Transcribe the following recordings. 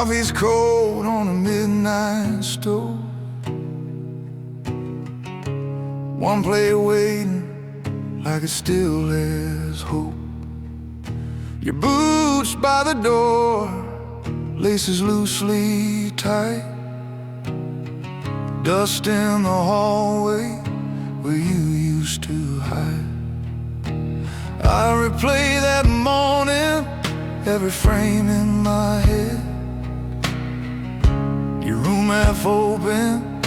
Coffee's cold on a midnight stove. One plate waiting like it still has hope. Your boots by the door, laces loosely tight. Dust in the hallway where you used to hide. I replay that morning, every frame in my head. Your room half open,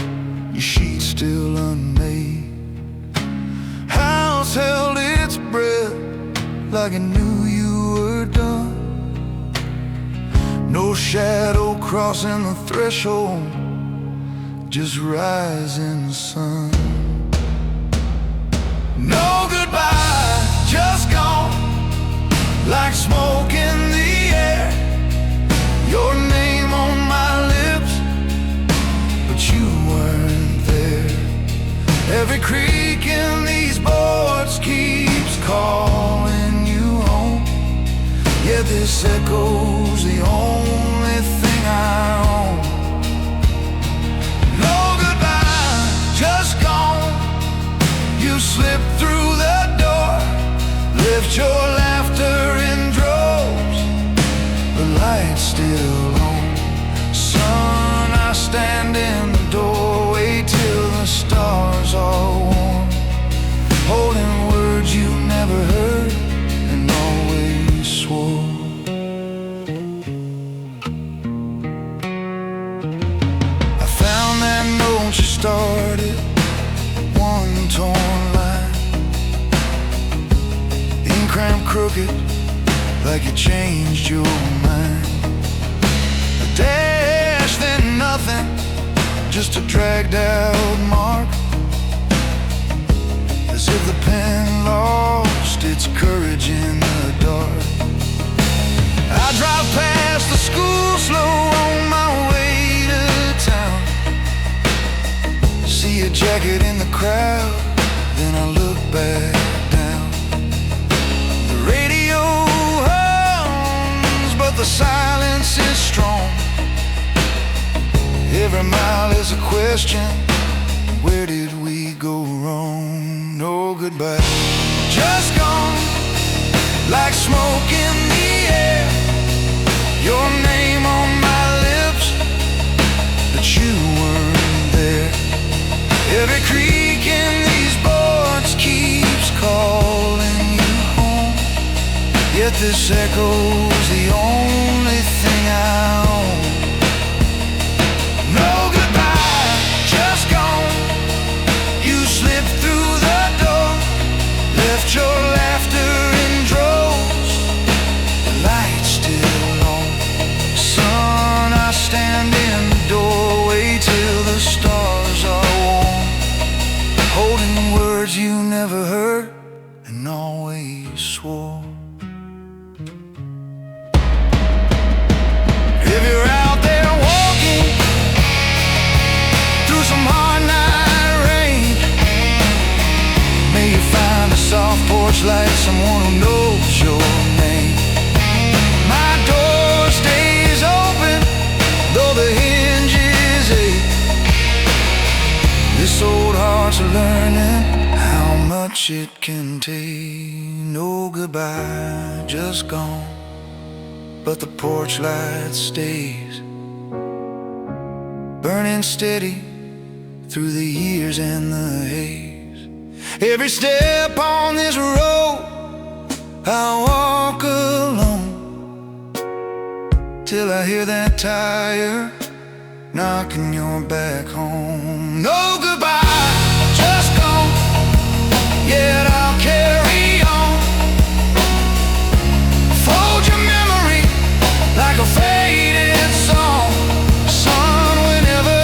your sheets still unmade. House held its breath like it knew you were done. No shadow crossing the threshold, just rising sun. No goodbye, just gone, like smoke in the air. Your name on my lips, but you weren't there. Every creak in these boards keeps calling you home. Yeah, this echo's the only thing I own. No goodbye, just gone. You slipped through the door, left your laughter in droves. The light's still on. Son, I stand in the doorway till the stars are warm, holding words you never heard and always swore. I found that note you started, one torn line, ink cramped crooked like you changed your mind. A dash, then nothing, just a dragged out mark, as if the pen lost its courage in the dark. I drive past the school slow on my way to town. See a jacket in the crowd, then I look back down. The radio hums, but the silence is strong. Every mile is a question, where did we go wrong? No goodbye, just gone, like smoke in the air. Your name on my lips, but you weren't there. Every creak in these boards keeps calling you home. Yet this echo's the only thing I own. No goodbye, just gone. You slipped through the door, left your laughter in droves. The light's still on. Son, I stand in the doorway till the stars are warm, holding words you never heard and always swore. If you're out there walking through some hard night rain, may you find a soft porch light, someone who knows your name. My door stays open, though the hinges ache. This old heart's learning how much it can take. No goodbye, just gone, but the porch light stays, burning steady through the years and the haze. Every step on this road, I walk alone, till I hear that tire knocking your back home. No goodbye, just gone, yet I'll carry on. Fold your memory like a faded song. Son, whenever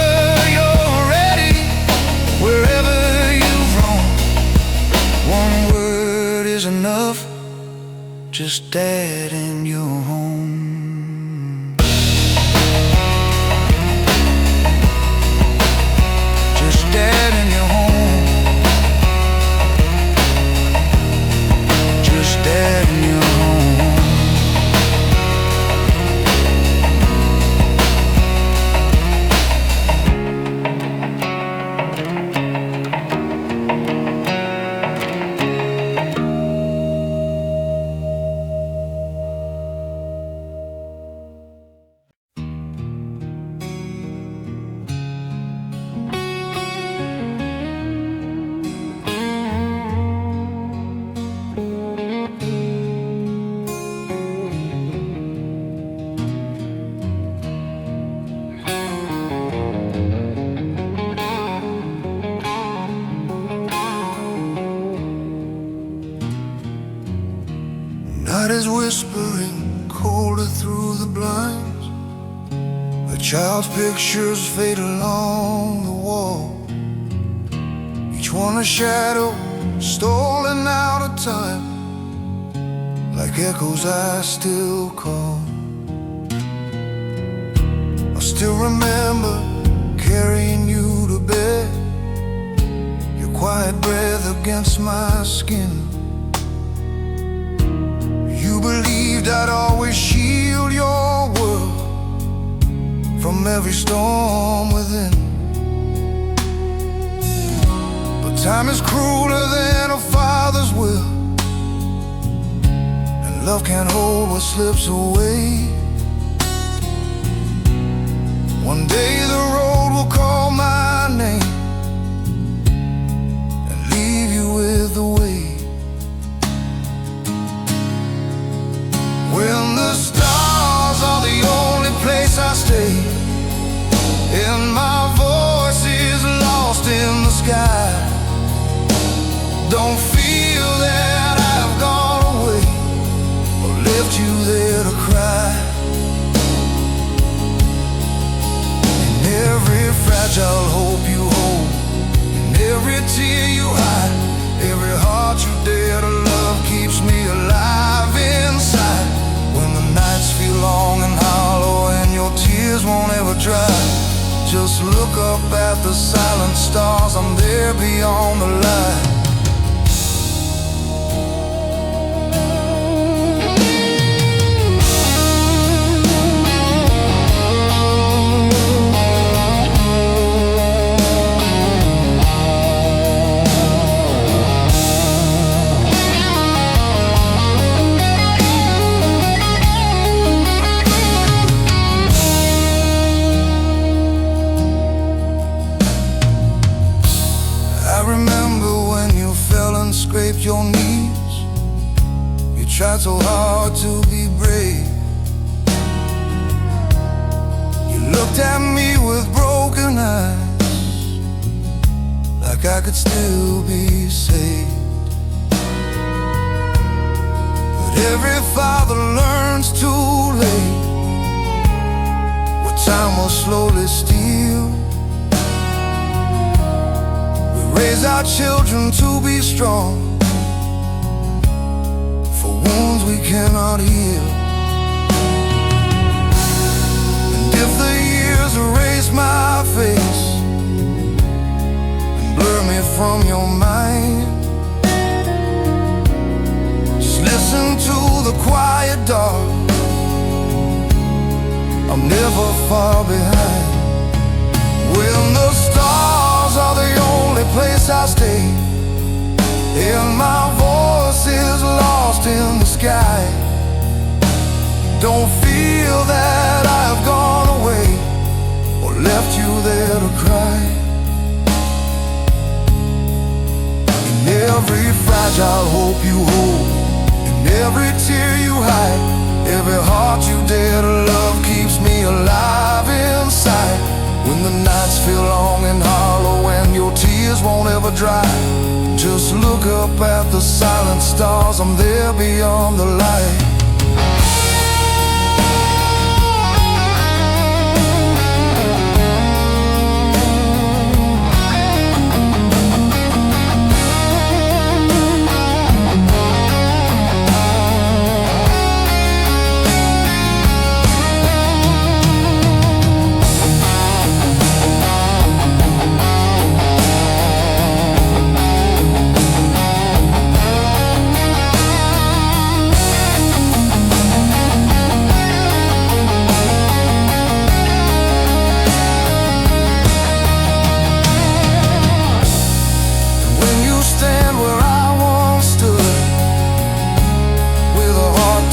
you're ready, wherever you've roamed, one word is enough, just Dad in your home. Just Dad in your home. Just Dad in your home. whispering colder through the blinds. A child's pictures fade along the wall, each one a shadow stolen out of time. Like echoes I still call. I still remember carrying you to bed, your quiet breath against my skin. You believed I'd always shield your world from every storm within. But time is crueler than a father's will, and love can't hold what slips away. One day the road will call my name and leave you with the weight. When the stars are the only place I stay, and my voice is lost in the sky, don't feel that I've gone away or left you there to cry. And every fragile hope you hold, and every tear you hide, every heart you dare to love keeps me alive inside. When the nights feel long and hollow and your tears won't ever dry, just look up at the silent stars, I'm there beyond the light. Scraped your knees, you tried so hard to be brave. You looked at me with broken eyes, like I could still be saved. But every father learns too late what time will slowly steal. Raise our children to be strong for wounds we cannot heal. And if the years erase my face and blur me from your mind, just listen to the quiet dark, I'm never far behind. When the stars are the only place I stay, and my voice is lost in the sky, don't feel that I've gone away or left you there to cry. In every fragile hope you hold, in every tear you hide, every heart you dare to love keeps me alive inside. When the nights feel long and hollow and your tears won't ever dry, just look up at the silent stars, I'm there beyond the light.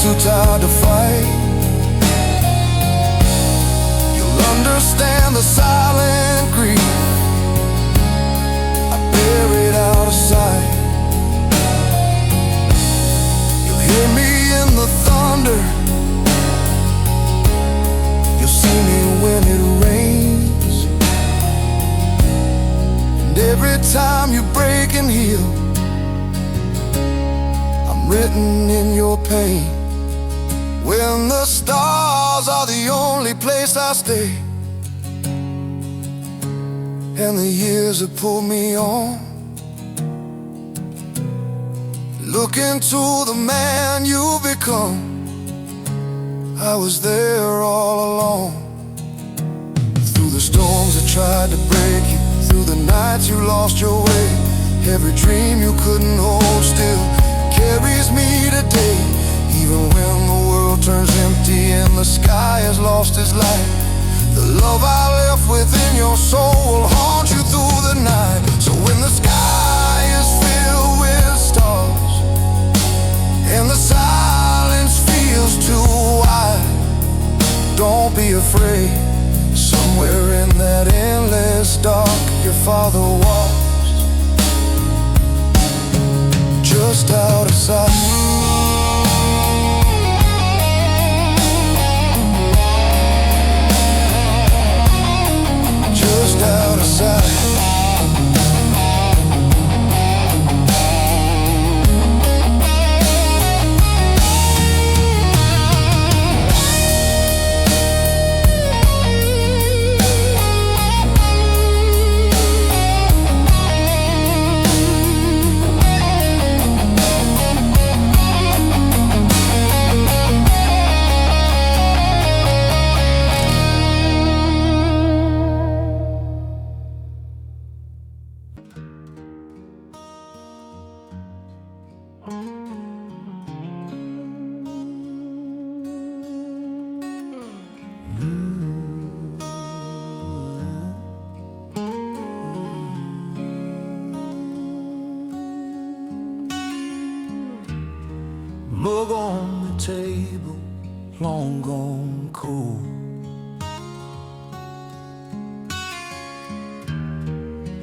Too tired to fight, you'll understand the silent grief I buried out of sight. You'll hear me in the thunder, you'll see me when it rains. And every time you break and heal, I'm written in your pain. when the stars are the only place I stay, and the years have pulled me on. Look into the man you've become. I was there all along. Through the storms that tried to break you, through the nights you lost your way, every dream you couldn't hold still carries me today. Even when the world turns empty and the sky has lost its light, the love I left within your soul will haunt you through the night. So when the sky is filled with stars and the silence feels too wide, don't be afraid. Somewhere in that endless dark, your father walks just out of sight. Just out of sight. Mug on the table, long gone cold.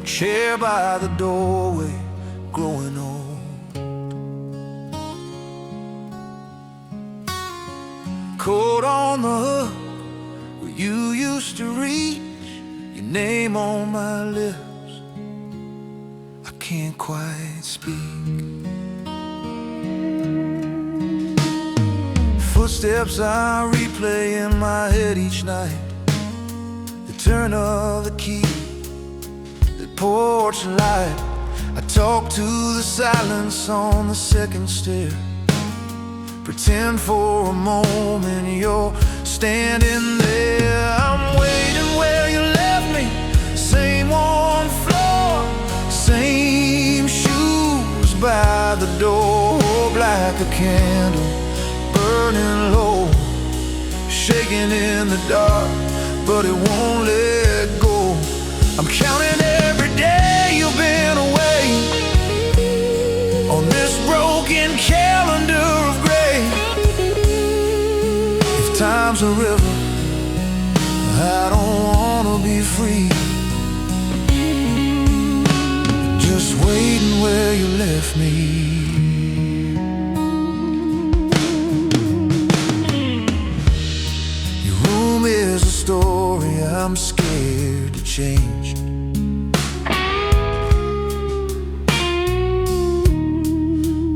Chair by the doorway, growing old. Coat on the hook where you used to reach, your name on my lips, I can't quite speak. Footsteps I replay in my head each night, the turn of the key, the porch light. I talk to the silence on the second stair, pretend for a moment you're standing there. I'm waiting where you left me, same worn floor, same shoes by the door, like a candle burning low, shaking in the dark, but it won't let go. I'm counting every day you've been away, on this broken calendar of gray. If time's a river, I don't wanna be free. Just waiting where you left me. Is a story I'm scared to change.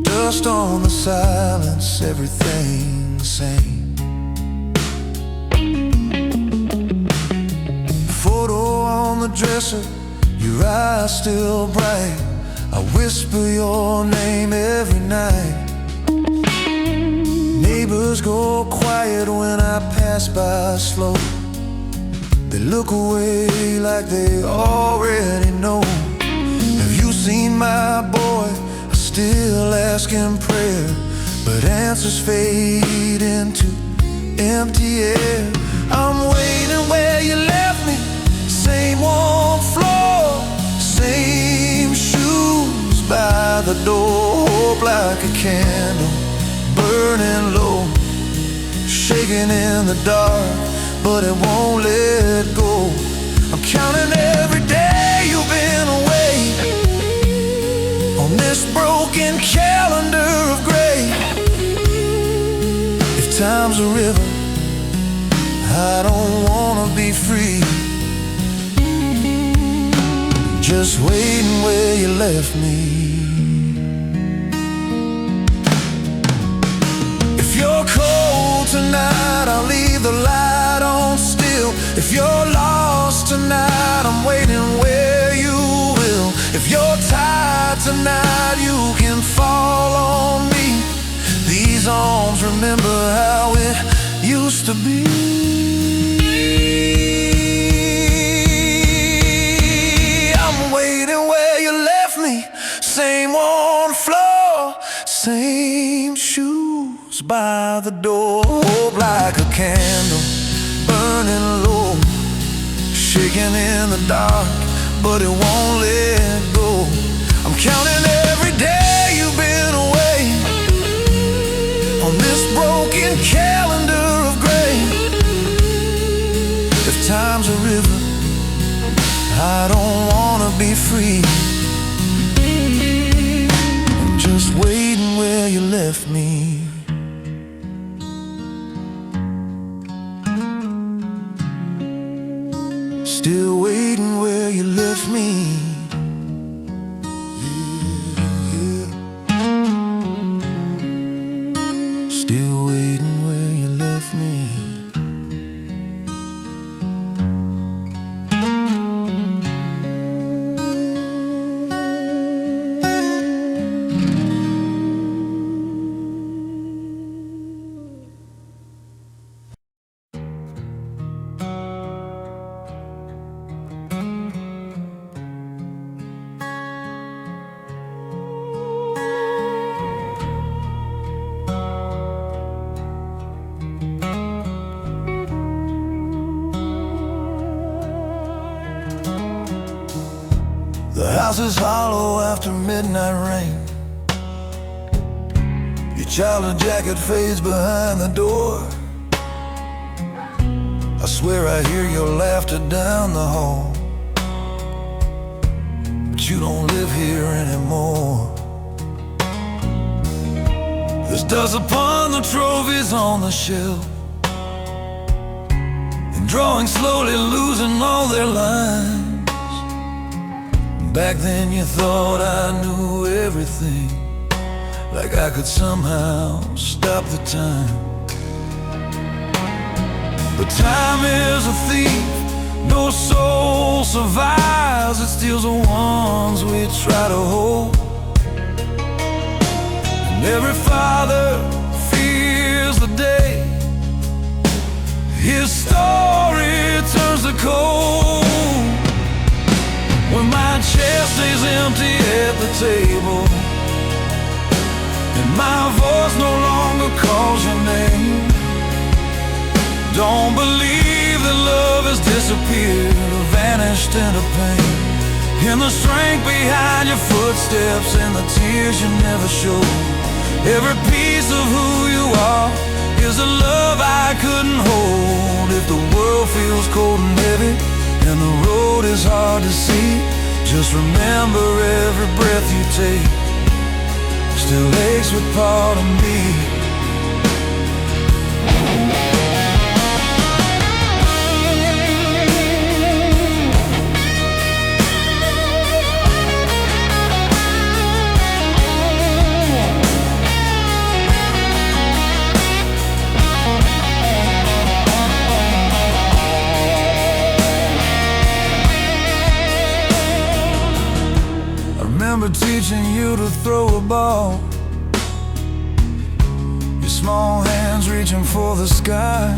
Dust on the silence, everything the same. Photo on the dresser, your eyes still bright. I whisper your name every night. Neighbors go quiet when I pass by slow. They look away like they already know. Have you seen my boy? I still ask in prayer, but answers fade into empty air. I'm waiting where you left me, same warm floor, same shoes by the door, like a candle burning low, shaking in the dark, but it won't let go. I'm counting every day you've been away, on this broken calendar of gray. If time's a river, I don't wanna be free. Just waiting where you left me. If you're cold to the light on still. If you're lost tonight, I'm waiting where you will. If you're tired tonight, you can fall on me. These arms remember how it used to be. I'm waiting where you left me. Same on floor, same shoes by the door. Like a candle burning low, shaking in the dark, but it won't let go. I'm counting every day you've been away on this broken calendar of gray. If time's a river, I don't wanna be free. I'm just waiting where you left me. Still waiting where you left me. Yeah. Still waiting where you left me. The house is hollow after midnight rain. Your childhood jacket fades behind the door. I swear I hear your laughter down the hall, but you don't live here anymore. There's dust upon the trophies on the shelf, and drawings slowly losing all their lines. Back then you thought I knew everything, like I could somehow stop the time. But time is a thief, no soul survives. It steals the ones we try to hold. And every father fears the day his story turns to cold. When my chair stays empty at the table, and my voice no longer calls your name, don't believe that love has disappeared or vanished into pain. In the strength behind your footsteps and the tears you never showed, every piece of who you are is a love I couldn't hold. If the world feels cold and heavy and the road is hard to see, just remember every breath you take still aches with part of me. Teaching you to throw a ball, your small hands reaching for the sky.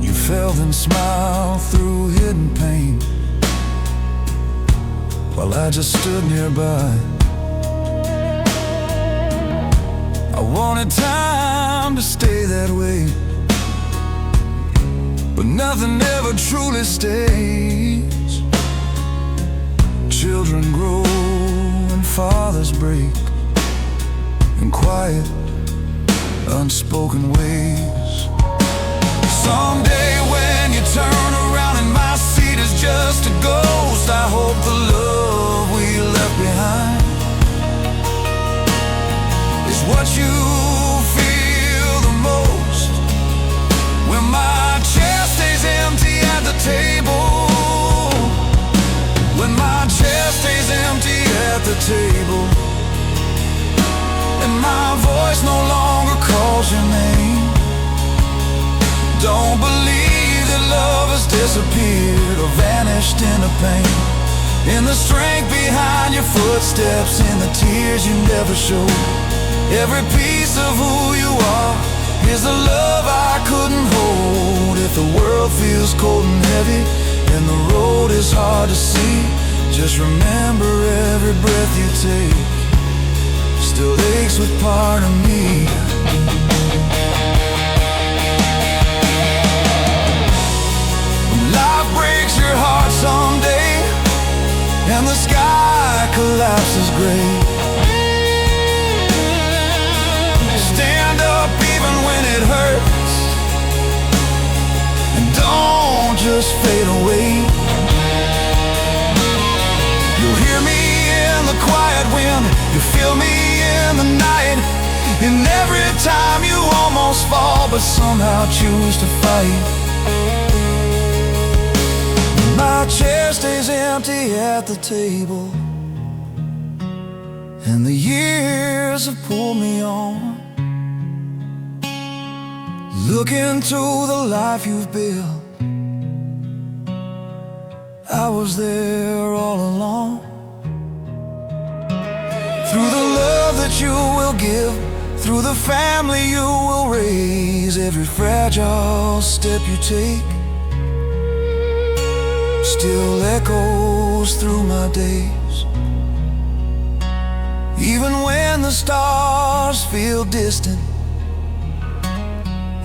You felt and smiled through hidden pain, while I just stood nearby. I wanted time to stay that way, but nothing ever truly stays. Children grow and fathers break in quiet, unspoken ways. Someday when you turn around and my seat is just a ghost, I hope the love we left behind is what you feel the most. When my chair stays empty at the table, when my chair stays empty at the table, and my voice no longer calls your name, disappeared or vanished into pain. In the strength behind your footsteps, in the tears you never showed. Every piece of who you are is the love I couldn't hold. If the world feels cold and heavy and the road is hard to see, just remember every breath you take still aches with part of me. When life breaks your heart someday and the sky collapses gray, stand up even when it hurts, and don't just fade away. You'll hear me in the quiet wind, you feel me in the night, and every time you almost fall but somehow choose to fight. My chair stays empty at the table, and the years have pulled me on. Look into the life you've built, I was there all along. Through the love that you will give, through the family you will raise, every fragile step you take still echoes through my days. Even when the stars feel distant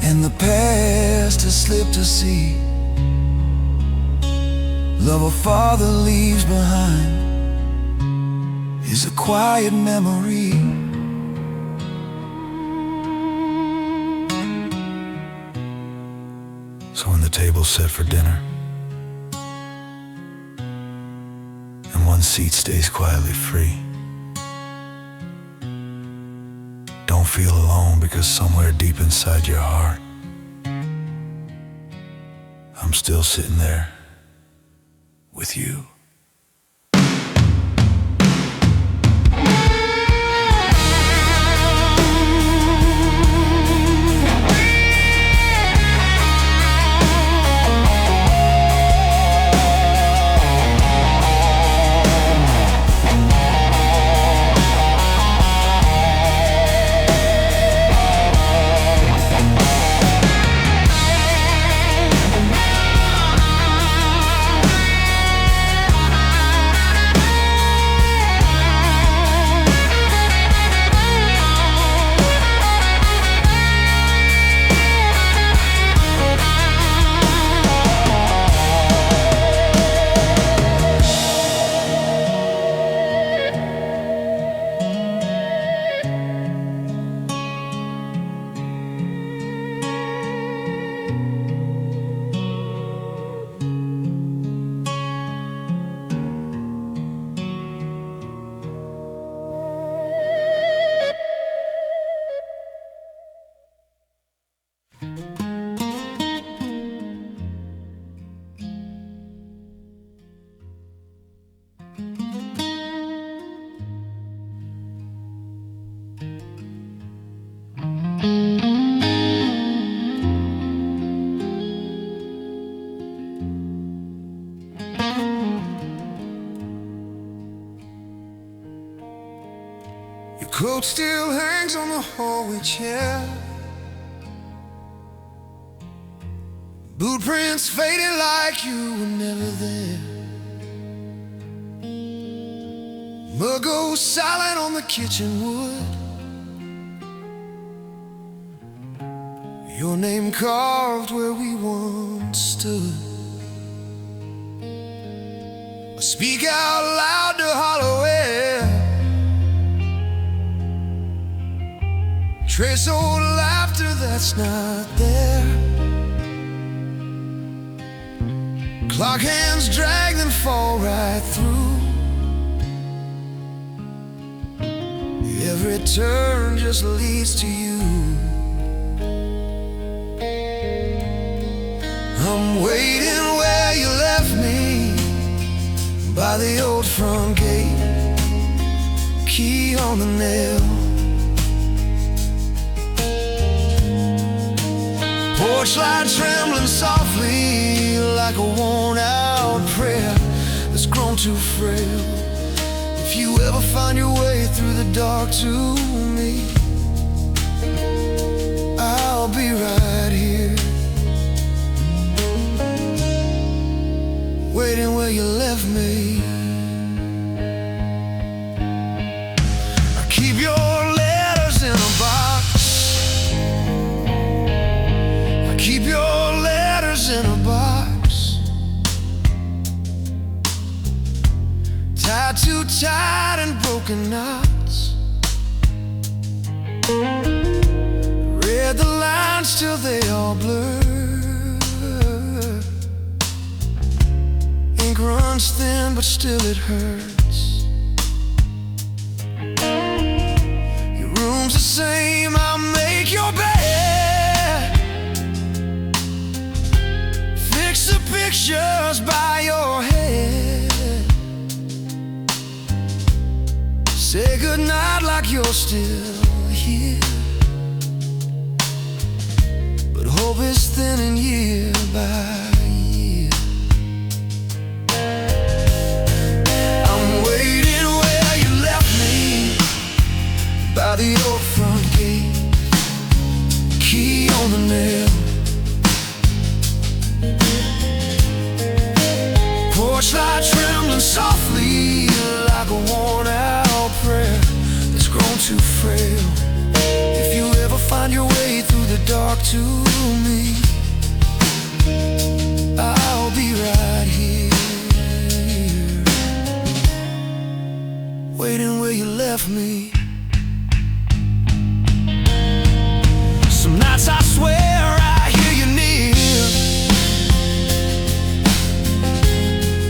and the past has slipped to sea, love a father leaves behind is a quiet memory. So when the table's set for dinner and one seat stays quietly free, don't feel alone, because somewhere deep inside your heart I'm still sitting there with you. Coat still hangs on the hallway chair, blueprints fading like you were never there. Mug goes silent on the kitchen wood, your name carved where we once stood. I speak out loud to hollow air, trace old laughter that's not there. Clock hands drag them fall right through. Every turn just leads to you. I'm waiting where you left me, by the old front gate, key on the nail. Porch light trembling softly like a worn-out prayer that's grown too frail. If you ever find your way through the dark to me, I'll be right here, waiting where you left me. I keep your letters in a box. I keep your letters in a box, tied too tight and broken knots. Read the lines till they all blur. Ink runs thin, but still it hurts. Your room's the same, I'll make your bed, fix the pictures by your head, say goodnight like you're still here. But hope is thinning year by year. I'm waiting where you left me, by the old front gate, key on the nail. Porch light trembling softly like a worn-out prayer that's grown too frail. If you ever find your way through the dark to me, I'll be right here, waiting where you left me. Some nights I swear I hear you near,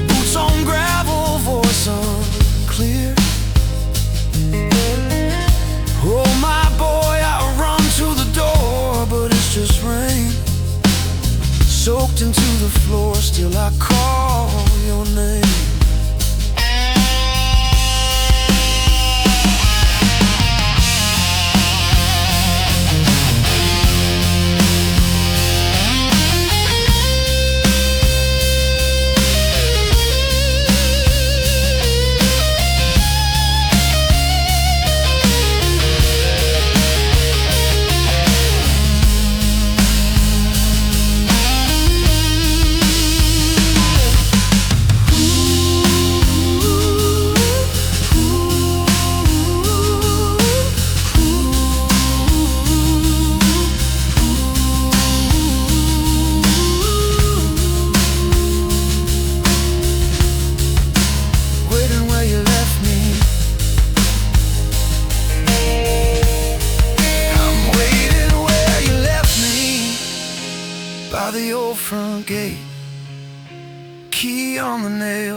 boots on gravel, voice unclear. Oh my boy, I run to the door, but it's just rain soaked into the floor. Still I call your name. By the old front gate, key on the nail.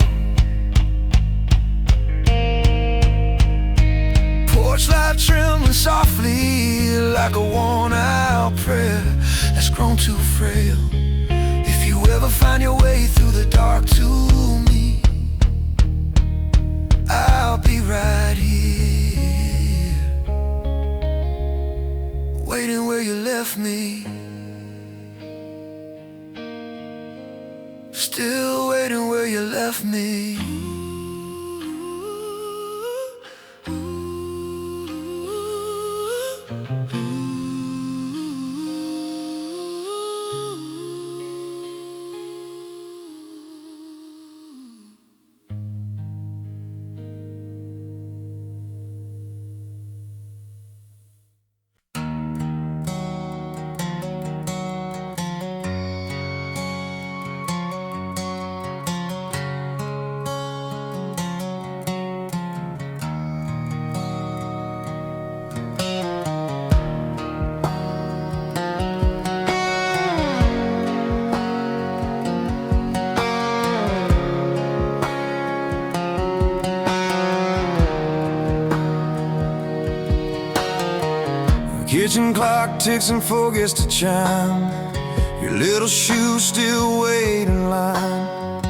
Porch light trembling softly like a worn-out prayer that's grown too frail. If you ever find your way through the dark to me, I'll be right here, waiting where you left me. Still waiting where you left me. Kitchen clock ticks and forgets to chime. Your little shoes still wait in line.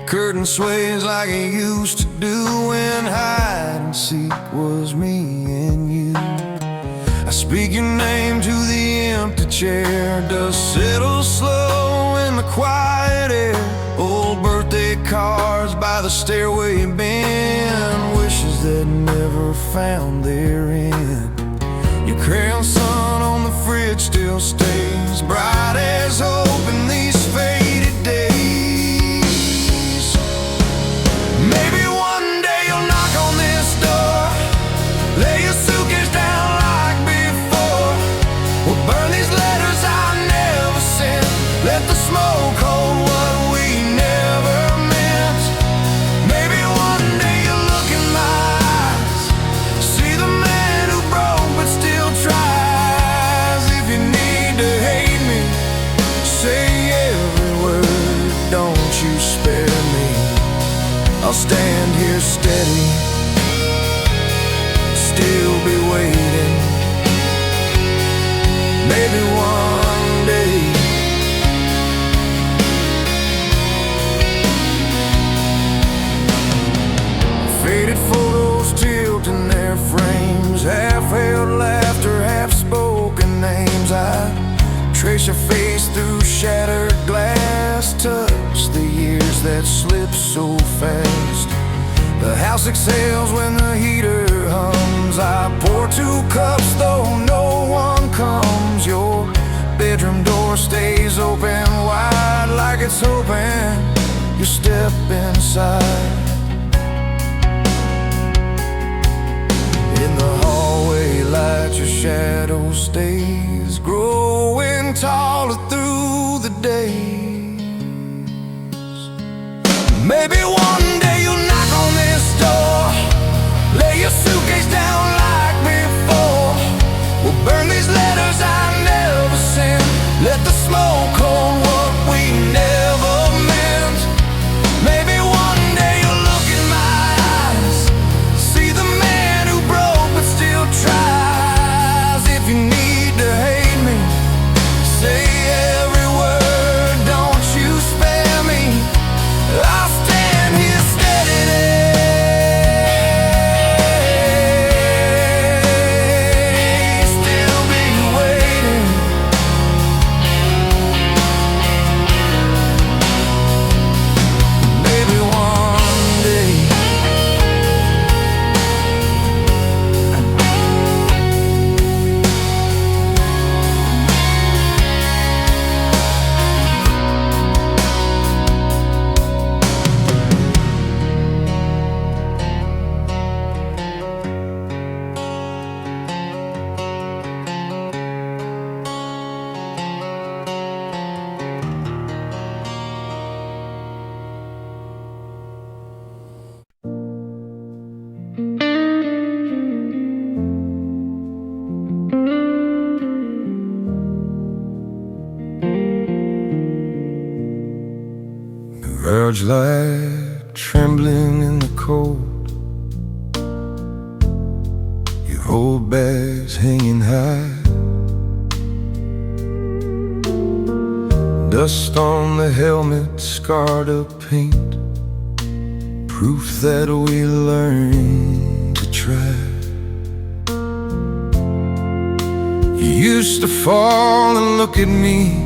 Curtain sways like it used to do when hide and seek was me and you. I speak your name to the empty chair, dust settles slow in the quiet air. Old birthday cards by the stairway bin, wishes that never found their end. Your crayon sun on the fridge still stays bright as hope in these faded days. Maybe one day you'll knock on this door, lay your suitcase down like before. We'll burn these letters I never sent, let the smoke hold what we never meant. Maybe one day you'll look in my eyes, see the man who broke but still tries. If you need to hate me, say every word, don't you spare me. I'll stand here steady, still be waiting. Maybe one day. Faded photos tilt in their frames, half-held laughter, half-spoken names. I trace your face through shattered glass, touch the years that slip so fast. The house exhales when the heater hums. I pour 2 cups though no one comes. Your bedroom door stays open wide, like it's hoping you step inside. In the hallway light, your shadow stays, growing taller through the days. Maybe one day you'll knock on this door, lay your suitcase down like before. We'll burn these letters I never sent, let the smoke hold what we never meant. Maybe one day you'll look in my eyes, see the man who broke but still tries. If you need to hate me, say every word, don't you spare me. I'll stand here steady, still be waiting. Maybe one day. Verge light trembling in the cold, your old bags hanging high, dust on the helmet, scarred up paint, proof that we learned to try. You used to fall and look at me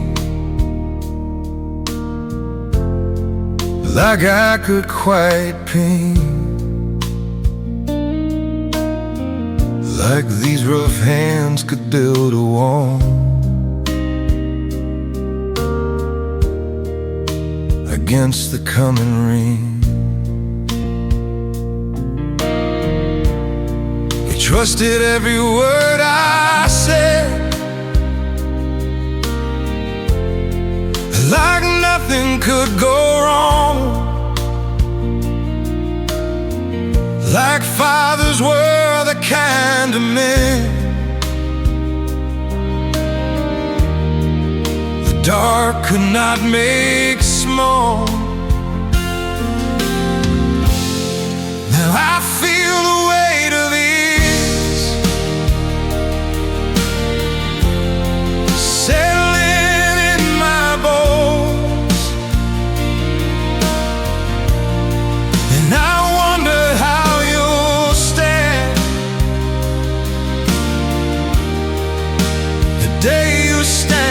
like I could quiet pain, like these rough hands could build a wall against the coming rain. You trusted every word I said, like nothing could go wrong, like fathers were the kind of men the dark could not make small. Now I feel the weight of this settling in my bones, and I wonder how you'll stand the day you stand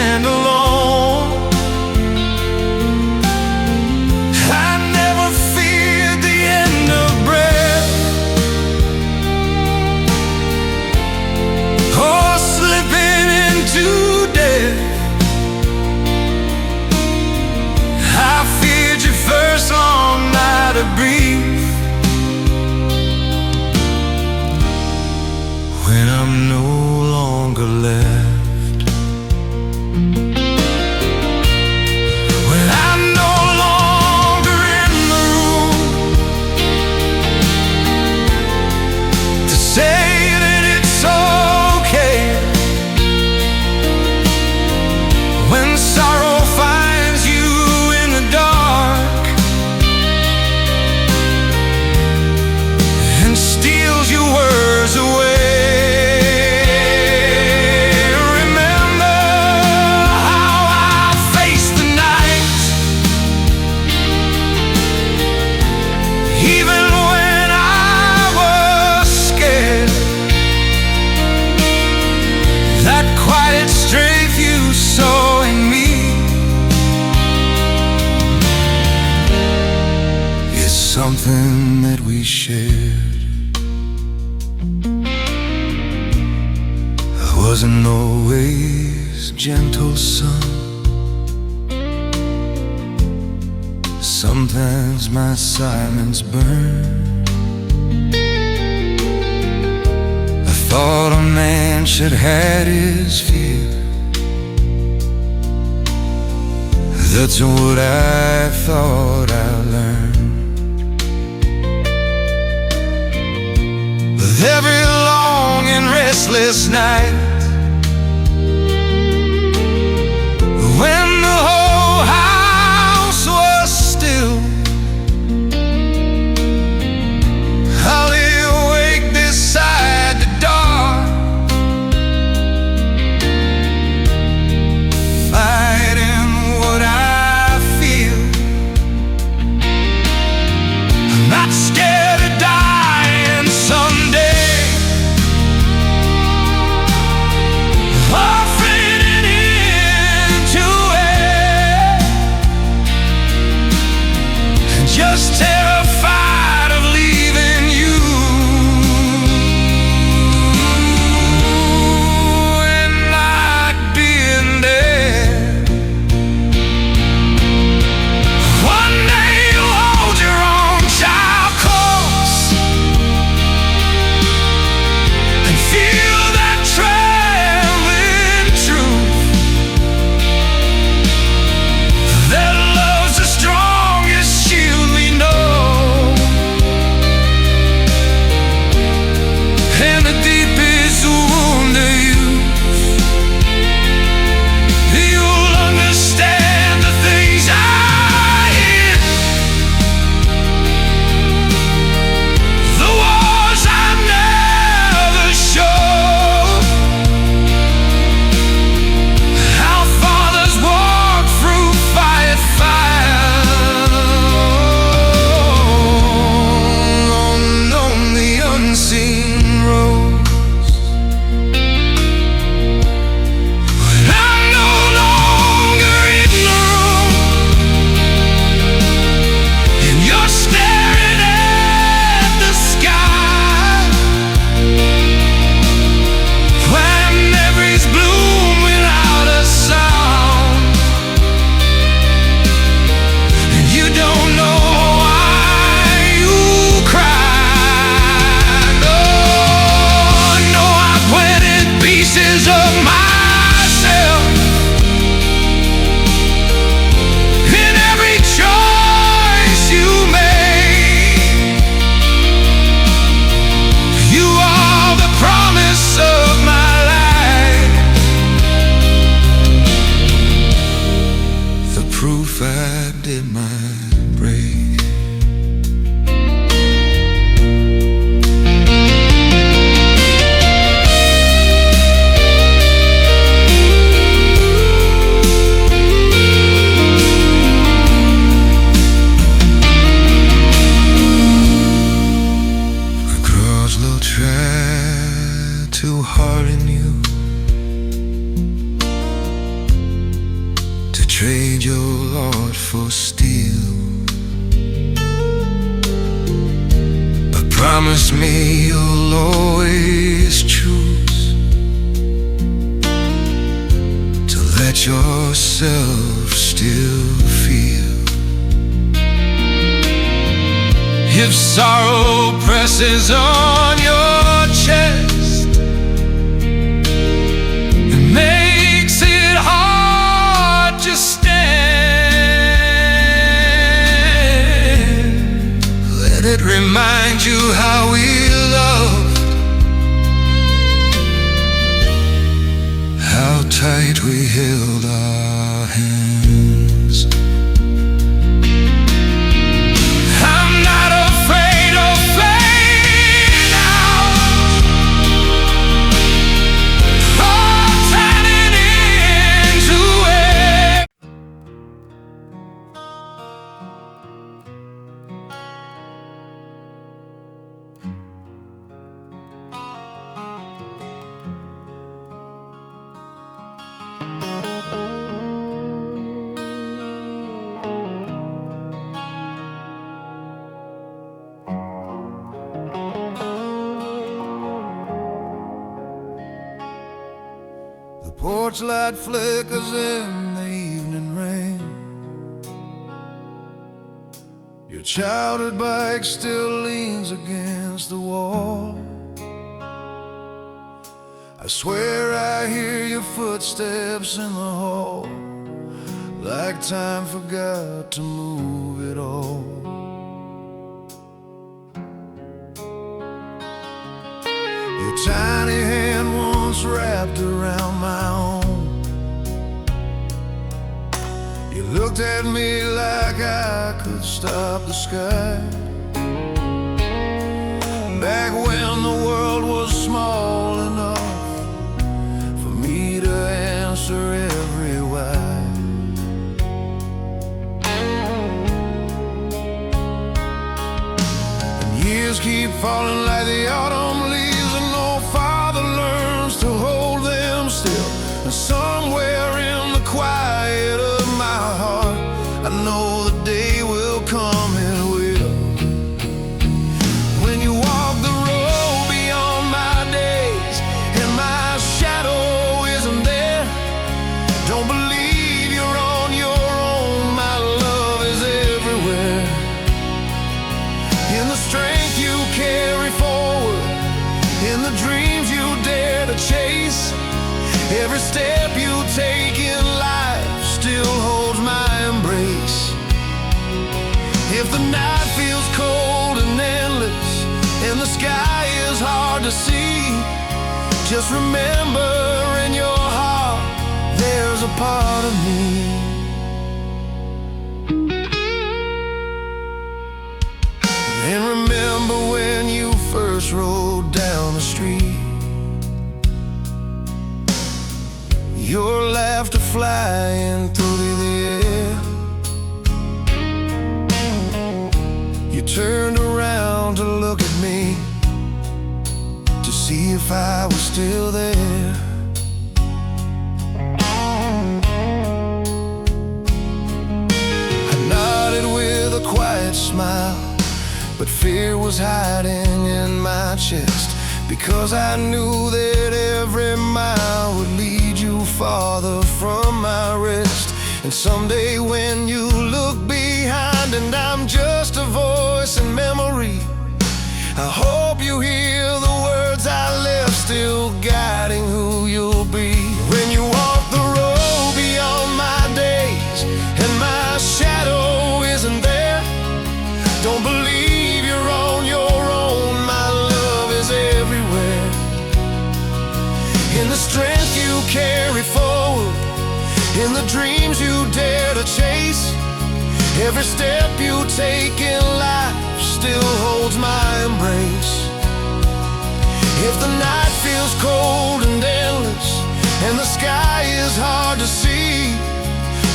something that we shared. I wasn't always gentle, son. Sometimes my silence burned. I thought a man should have his fear. That's what I thought I learned. With every long and restless night, when the whole house was still, I lay awake beside the door, fighting what I feel. I'm not scared of dying someday, or fading into it, and just terrified of leaving you and not being there. One day you'll hold your own child close and feel that trembling truth, that love's the strongest shield we know, and the deepest wound of youth. You'll understand the things I hid, the wars I never showed, how fathers walk through fire on the unseen roads. When I'm no longer in the room and you're staring at the sky, when memories bloom without a sound, and you don't know why you cry. No, I planted pieces of myself in every choice you made. You are the promise of my life, the proof I did my break. Across they'll try to harden you, to trade your heart for steel. But promise me you'll always choose to let yourself still feel. If sorrow presses on your chest and makes it hard to stand, let it remind you how we loved, how tight we held our hands. I'm not afraid of fading out, or turning into air. porch light flickers in the evening rain. Your childhood bike still leans against the wall. I swear I hear your footsteps in the hall, like time forgot to move it all. Your tiny hand once wrapped around my own. You looked at me like I could stop the sky. Back when the world was small enough for me to answer every why. And years keep falling like the autumn leaves, and no father learns to hold them still. And somewhere in the quiet of my heart, I know the day will come, it will. When you walk the road beyond my days and my shadow isn't there, don't believe you're on your own, my love is everywhere. In the strength you carry forward, in the dreams you dare to chase, every step you take in life still holds my embrace. If the night feels cold and endless and the sky is hard to see, just remember in your heart there's a part of me. And remember when you first rode down the street, your laughter flying through the air. You turned around to look at me, to see if I was still there. I nodded with a quiet smile, but fear was hiding in my chest, because I knew that every mile would lead you farther from my rest. And someday when you look behind and I'm just a voice in memory, I hope you hear the words I left still guiding who you'll be. When you walk the road beyond my days and my shadow isn't there, don't believe you're on your own, my love is everywhere. In the strength you carry forward, in the dreams you dare to chase, every step you take in life still holds my embrace. If the night feels cold and endless and the sky is hard to see,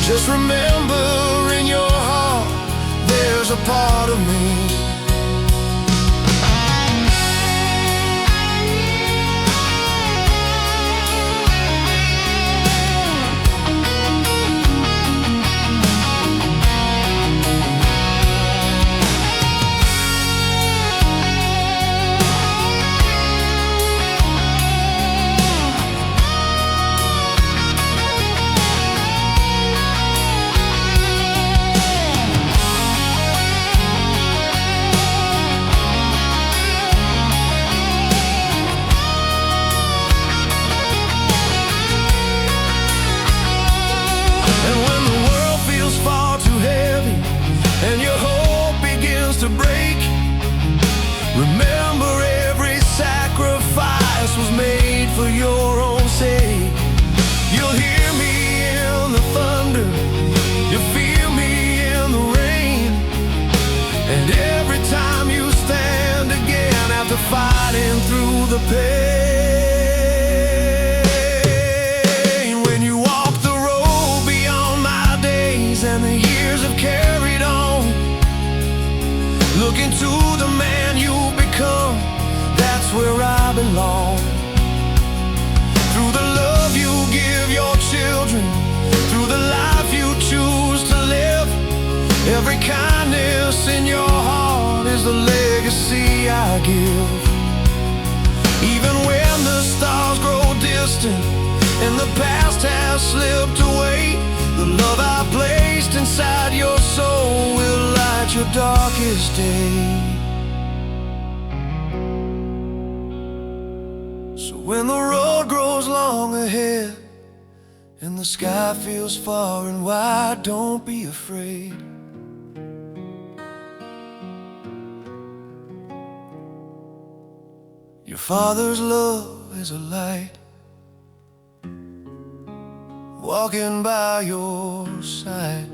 just remember in your heart there's a part of me. And your hope begins to break, remember every sacrifice was made for your own sake. You'll hear me in the thunder, you'll feel me in the rain, and every time you stand again after fighting through the pain. When you walk the road beyond my days and the years have carried on, look into the man you become, that's where I belong. Through the love you give your children, through the life you choose to live, every kindness in your heart is the legacy I give. Even when the stars grow distant and the past has slipped away. The love I placed inside your soul will light your darkest day. So when the road grows long ahead and the sky feels far and wide, don't be afraid. Your Father's love is a light walking by your side.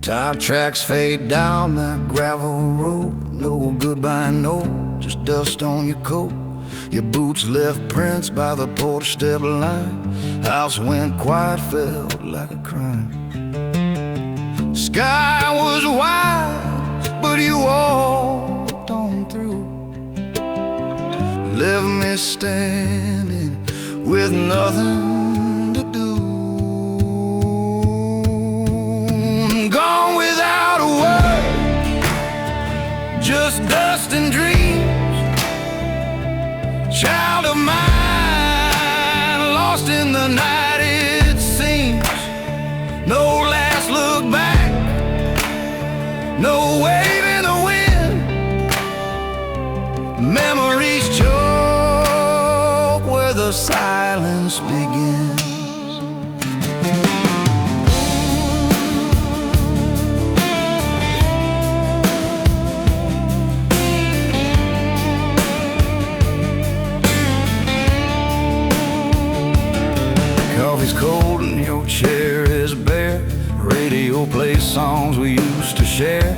Tire tracks fade down that gravel road. No goodbye, no, just dust on your coat. Your boots left prints by the porch step line. House went quiet, felt like a crime. Sky was wide, but you walked on through. Left me standing with nothing to do. Gone without a word, just dust and dreams. Child of mine, lost in the night it seems. No last look back, no wave in the wind. Memories choke where the silence begins. Coffee's cold and your chair is bare. Radio plays songs we used to share.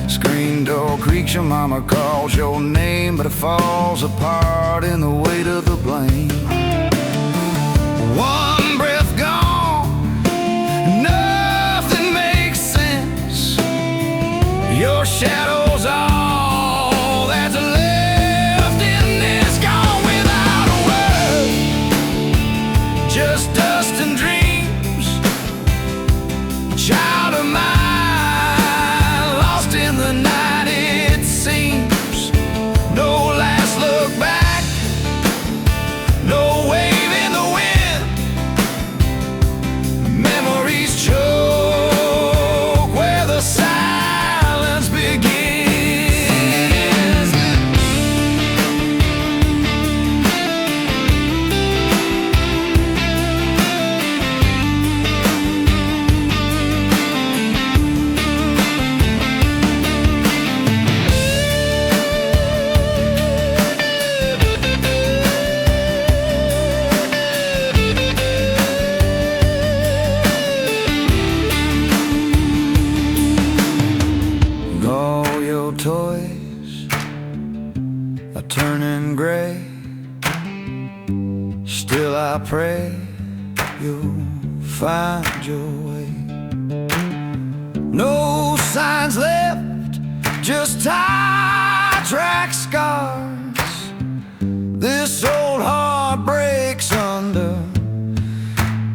Screen door creaks, your mama calls your name, but it falls apart in the weight of the blame. One breath gone, nothing makes sense. Your shadow's all that's left in this. Gone without a word, just dust and dreams. Child of mine, lost in the night it seems. No last look back, no wave in the wind. Memories choke where the silence begins. All your toys are turning gray. Still I pray you'll find your way. No signs left, just tire track scars. This old heart breaks under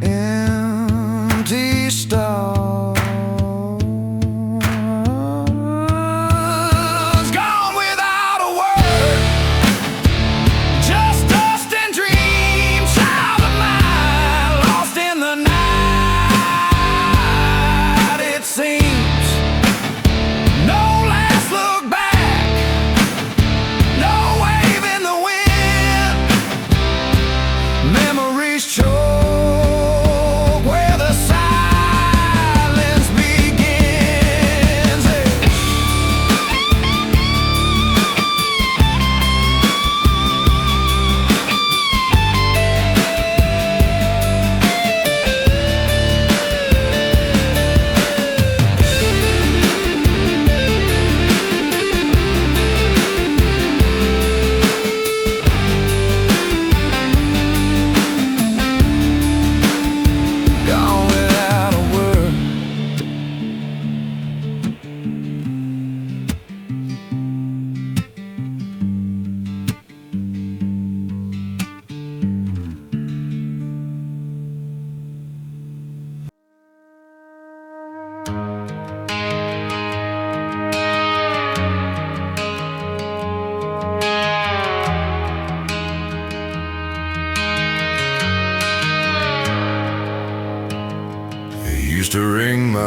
empty stars. Gone without a word, just dust and dreams. Child of mine, lost in the night it seems. No last look back, no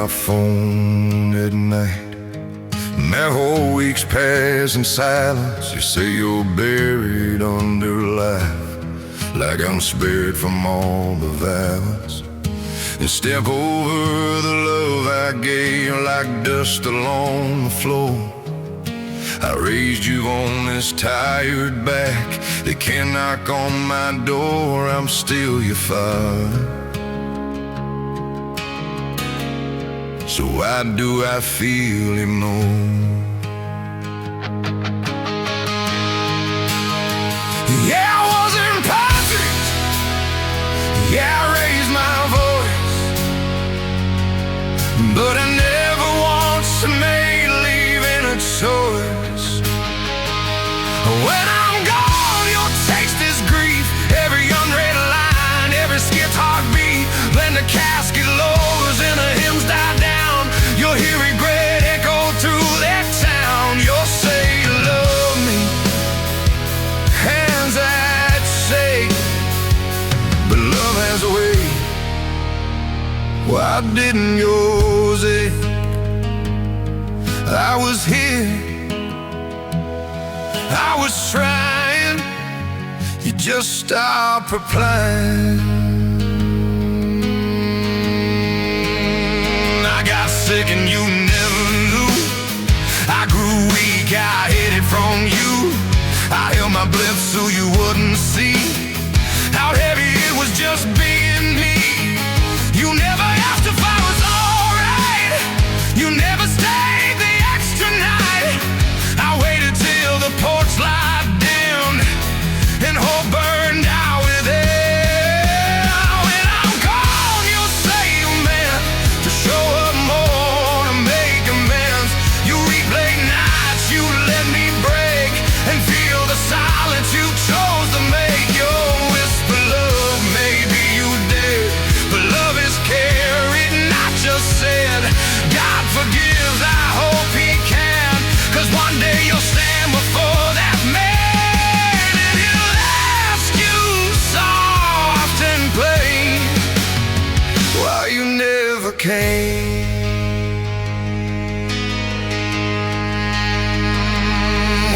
my phone at night. And that whole week's passed in silence. You say you're buried under life, like I'm spared from all the violence. And step over the love I gave like dust along the floor. I raised you on this tired back. They can't knock on my door, I'm still your father. So why do I feel ignored? Yeah, I wasn't perfect. Yeah, I raised my voice, but I never once made leaving a choice. When I'm gone, you'll taste this grief. Every unread line, every skipped heartbeat. When the casket lowers and the hymns die down, you'll hear regret echo through that town. You'll say you love me, hands that shake, but love has a way. Why didn't yours? I was here, I was trying, you just stopped replying. I got sick and you never knew. I grew weak, I hid it from you. I held my breath so you wouldn't see how heavy it was just being me. You never asked if I was alright. You never stayed the extra night. I waited till the porch light dimmed and hope burned out within. When I'm gone, you'll say you meant to show up more, to make amends. You replay nights you let me break and feel the silence you chose to make. Your whisper love, maybe you did, but love is carried, not just said. God forgives, I hope he can, 'cause one day you'll stand before that man and he'll ask you soft and plain why you never came.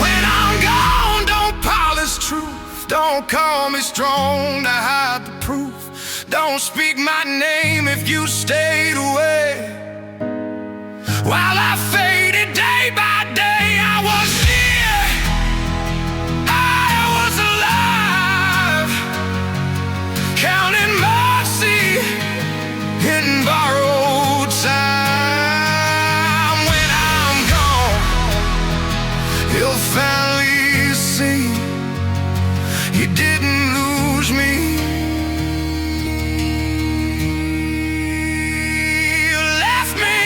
When I'm gone, don't polish truth. Don't call me strong to hide the proof. Don't speak my name if you stayed away. While I faded day by day, I was here, I was alive, counting mercy in borrowed time. When I'm gone, you'll finally see you didn't lose me. You left me.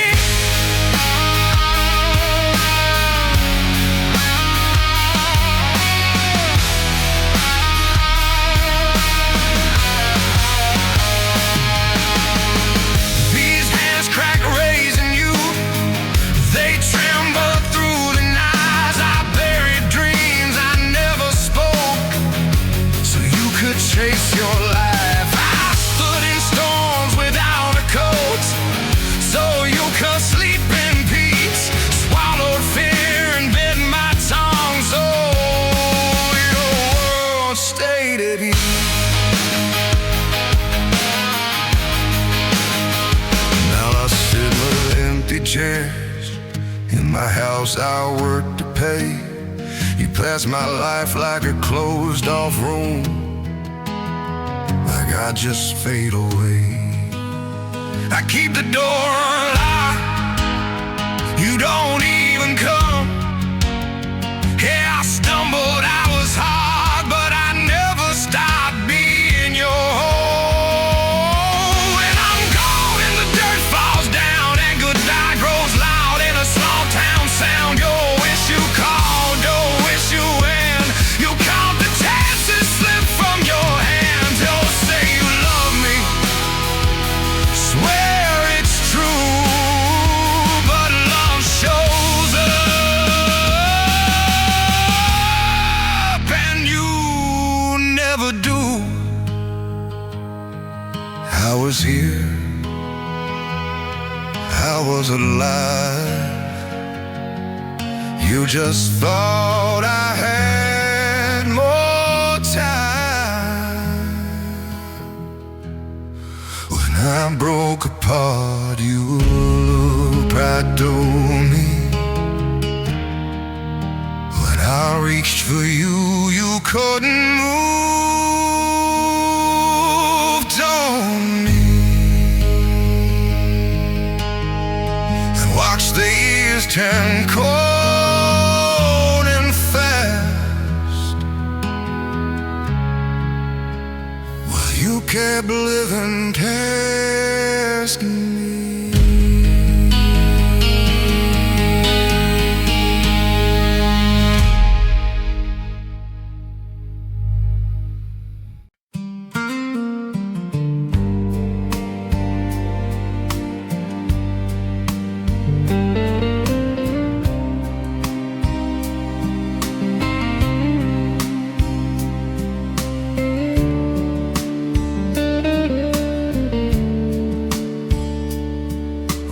These hands crack raising you. They tremble through the nights. I buried dreams I never spoke so you could chase your life. I stood in storms without a coat so you could sleep in peace. Swallowed fear and bit my tongue so your world stayed at ease. Now I sit with empty chairs in my house I work to pay. You pass my life like a closed off room, like I just fade away. I keep the door unlocked, you don't even come. Yeah, I stumbled, I was hard, but I never stopped being your home. When I'm gone and the dirt falls down and goodbye grows loud in a small town sound, you'll wish you called, you'll wish you went. You count the chances slip from your hands. You'll say you love me, swear it's true. just thought I had more time. When I broke apart, you looked right through me. When I reached for you, you couldn't move on me. And watch the years turn cold and fast, while you kept living past me.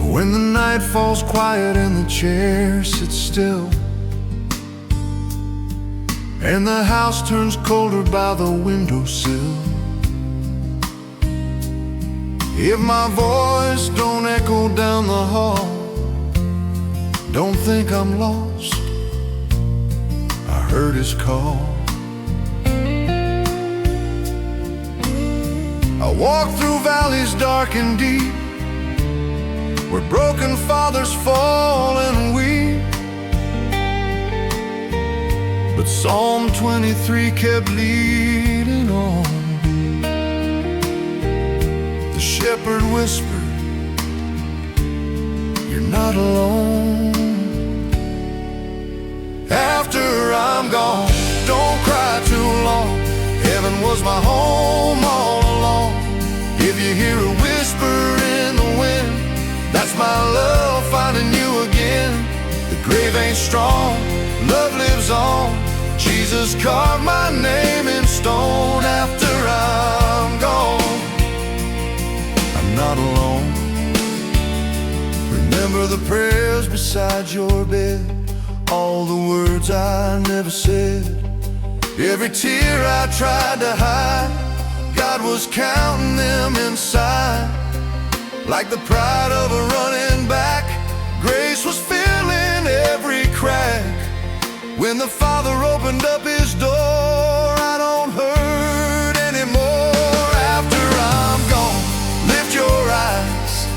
When the night falls quiet and the chair sits still, and the house turns colder by the windowsill, if my voice don't echo down the hall, don't think I'm lost, I heard his call. I walk through valleys dark and deep, where broken fathers fall and weep, but Psalm 23 kept leading on. The shepherd whispered, you're not alone. After I'm gone, don't cry too long. Heaven was my home all along. If you hear a whisper in the wind, that's my love finding you again. The grave ain't strong, love lives on. Jesus carved my name in stone. After I'm gone, I'm not alone. Remember the prayers beside your bed, all the words I never said, every tear I tried to hide, God was counting them inside. Like the pride of a running back, grace was filling every crack. When the Father opened up his door, I don't hurt anymore. After I'm gone, lift your eyes,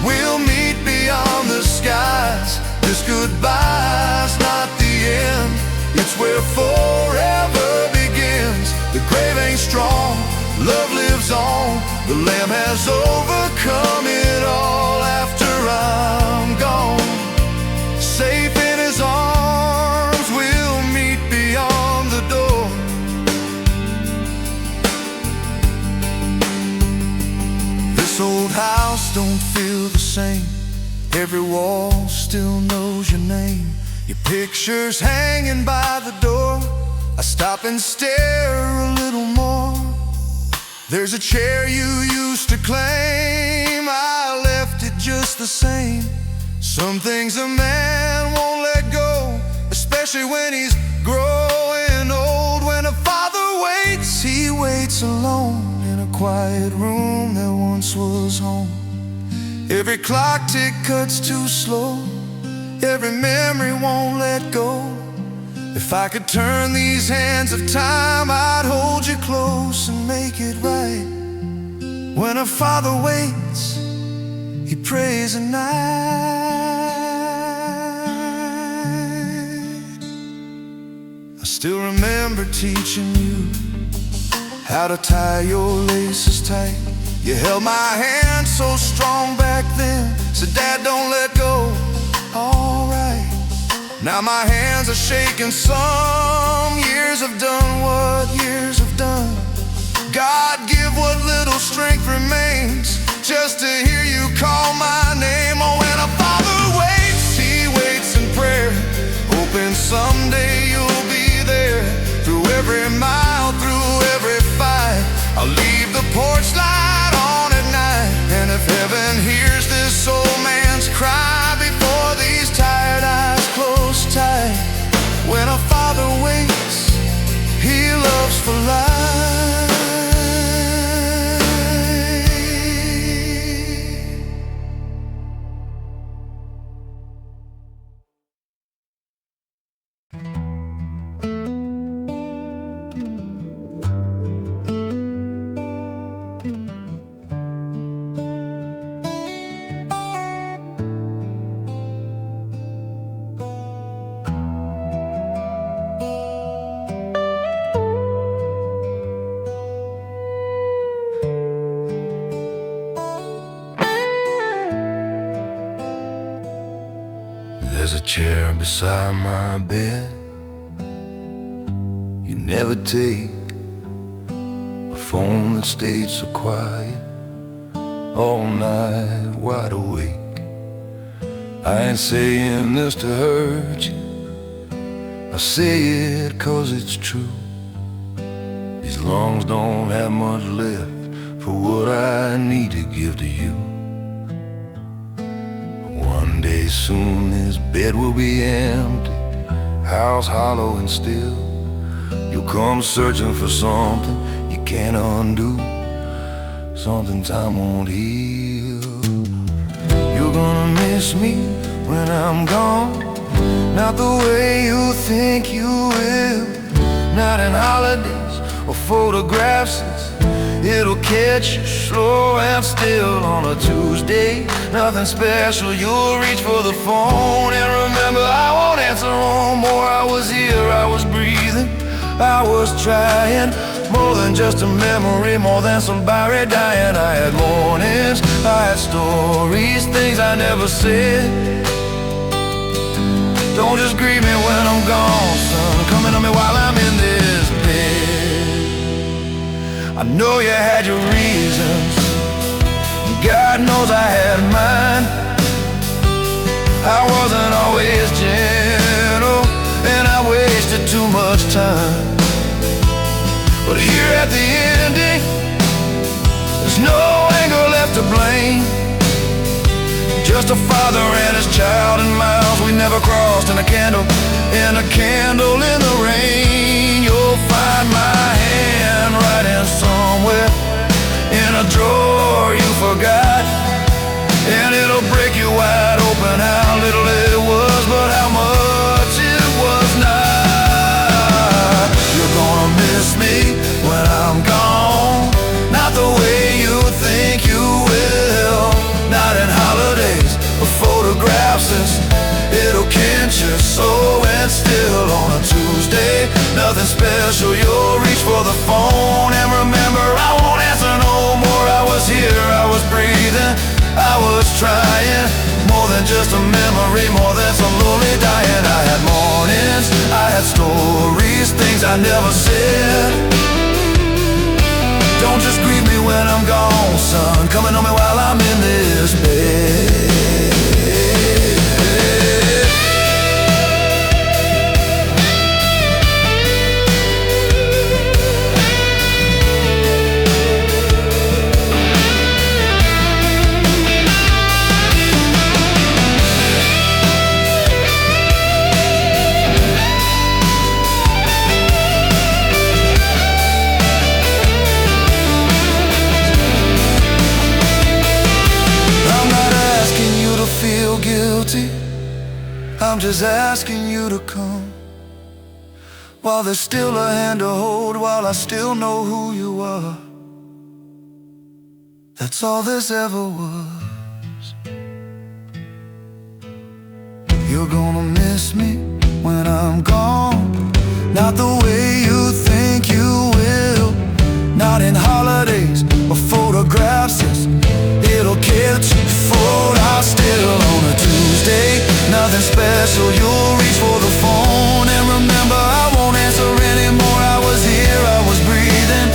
we'll meet beyond the skies. This goodbye's not the end, it's where forever begins. The grave ain't strong, love lives on. The Lamb has overcome it all. After I'm gone, safe in his arms, we'll meet beyond the door. This old house don't feel the same, every wall still knows your name. Your picture's hanging by the door, I stop and stare a little more. There's a chair you used to claim, I left it just the same. Some things a man won't let go, especially when he's growing old. When a father waits, he waits alone in a quiet room that once was home. Every clock tick cuts too slow, every memory won't let go. If I could turn these hands of time, I'd hold you close and make it right. When a father waits, he prays at night. I still remember teaching you how to tie your laces tight. You held my hand so strong back then, said, Dad, don't let go. All right. Now my hands are shaking, some years have done what years have done. God, give what little strength remains, just to hear you call my name. Oh, when a father waits, he waits in prayer, hoping someday you'll be there. Through every mile, through every fight, I'll leave the porch light on at night. And if heaven hears this old man's cry before these tired eyes close tight, There's a chair beside my bed. You never take a phone that stayed so quiet all night wide awake. I ain't saying this to hurt you, I say it 'cause it's true. These lungs don't have much left for what I need to give to you. One day soon this bed will be empty, house hollow and still. You'll come searching for something you can't undo, something time won't heal. You're gonna miss me when I'm gone, not the way you think you will. Not in holidays or photographs, it'll catch you slow and still on a Tuesday. Nothing special, you'll reach for the phone and remember I won't answer no more. I was here, I was breathing, I was trying. More than just a memory, more than somebody dying. I had mornings, I had stories, things I never said. Don't just grieve me when I'm gone, son, coming on me while I'm in this bed. I know you had your reasons, God knows I had mine. I wasn't always gentle, and I wasted too much time. But here at the ending, there's no anger left to blame. Just a father and his child and miles we never crossed, and a candle in the rain. You'll find my hand writing somewhere in a drawer you forgot, and it'll break you wide open how little it was, but how much it was not. You're gonna miss me when I'm gone, not the way you think you will. Not in holidays or photographs, it'll catch your soul and still on a Tuesday. Nothing special, you'll reach for the phone and remember I won't answer no more. I was here, I was breathing, I was trying. More than just a memory, more than some lonely dying. I had mornings, I had stories, things I never said. Don't just grieve me when I'm gone, son, coming on me while I'm in this bed. I'm just asking you to come, while there's still a hand to hold, while I still know who you are. That's all this ever was. You're gonna miss me when I'm gone, not the way you think you will. Not in holidays or photographs, it'll catch you before I still on a Tuesday. Nothing special, you'll reach for the phone and remember I won't answer anymore. I was here, I was breathing,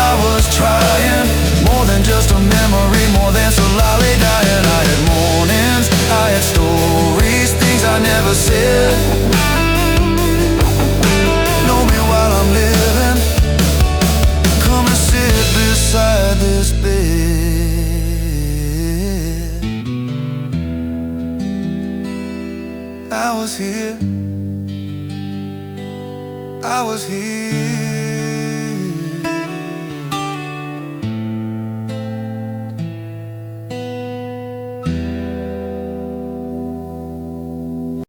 I was trying. More than just a memory, more than so lolly dying. I had mornings, I had stories, things I never said. Know me while I'm living, come and sit beside this bed. I was here, I was here.